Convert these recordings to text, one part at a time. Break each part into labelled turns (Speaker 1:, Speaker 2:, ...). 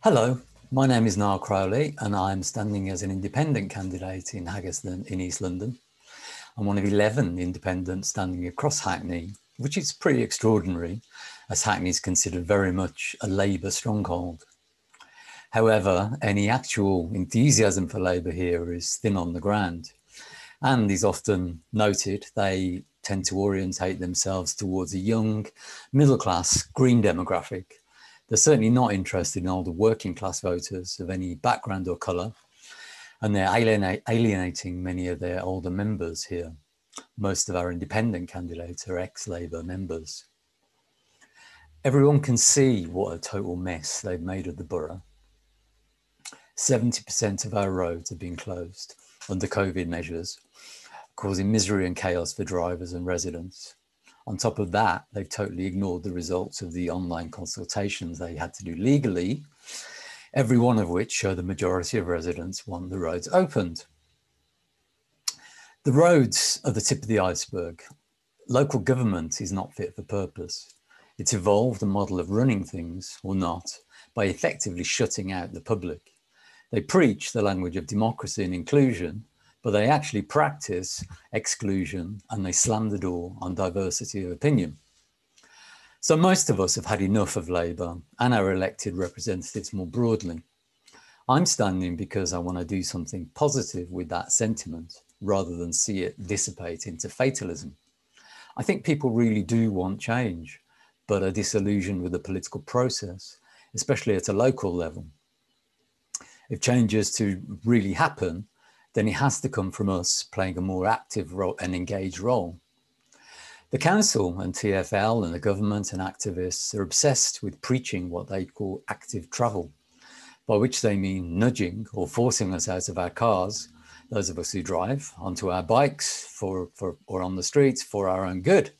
Speaker 1: Hello, my name is Niall Crowley and I'm standing as an independent candidate in Haggerston in East London. I'm one of 11 independents standing across Hackney, which is pretty extraordinary as Hackney is considered very much a Labour stronghold. However, any actual enthusiasm for Labour here is thin on the ground and is often noted they tend to orientate themselves towards a young, middle-class, green demographic. They're certainly not interested in older working class voters of any background or colour, and they're alienating many of their older members here. Most of our independent candidates are ex-Labour members. Everyone can see what a total mess they've made of the borough. 70% of our roads have been closed under COVID measures, causing misery and chaos for drivers and residents. On top of that, they've totally ignored the results of the online consultations they had to do legally, every one of which show the majority of residents want the roads opened. The roads are the tip of the iceberg. Local government is not fit for purpose. It's evolved a model of running things, or not, by effectively shutting out the public. They preach the language of democracy and inclusion, but they actually practice exclusion and they slam the door on diversity of opinion. So most of us have had enough of Labour and our elected representatives more broadly. I'm standing because I want to do something positive with that sentiment rather than see it dissipate into fatalism. I think people really do want change, but are disillusioned with the political process, especially at a local level. If change is to really happen, then it has to come from us playing a more active role and engaged role. The council and TfL and the government and activists are obsessed with preaching what they call active travel, by which they mean nudging or forcing us out of our cars, those of us who drive, onto our bikes or on the streets for our own good.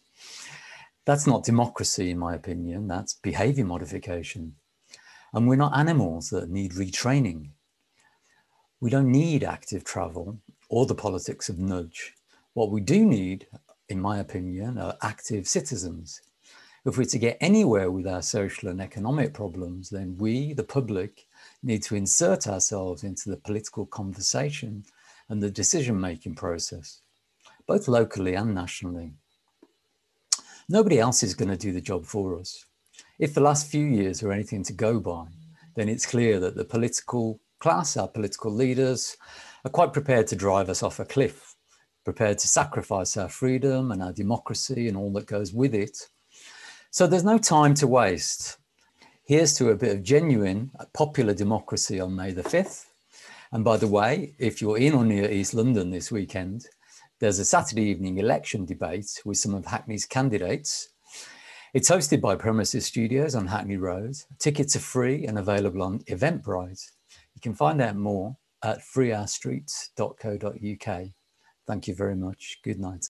Speaker 1: That's not democracy, in my opinion, that's behaviour modification. And we're not animals that need retraining. We don't need active travel or the politics of nudge. What we do need, in my opinion, are active citizens. If we're to get anywhere with our social and economic problems, then we, the public, need to insert ourselves into the political conversation and the decision-making process, both locally and nationally. Nobody else is going to do the job for us. If the last few years are anything to go by, then it's clear that the political class, our political leaders, are quite prepared to drive us off a cliff, prepared to sacrifice our freedom and our democracy and all that goes with it. So there's no time to waste. Here's to a bit of genuine popular democracy on May the 5th. And by the way, if you're in or near East London this weekend, there's a Saturday evening election debate with some of Hackney's candidates. It's hosted by Premises Studios on Hackney Road. Tickets are free and available on Eventbrite. You can find out more at freeourstreets.co.uk. Thank you very much. Good night.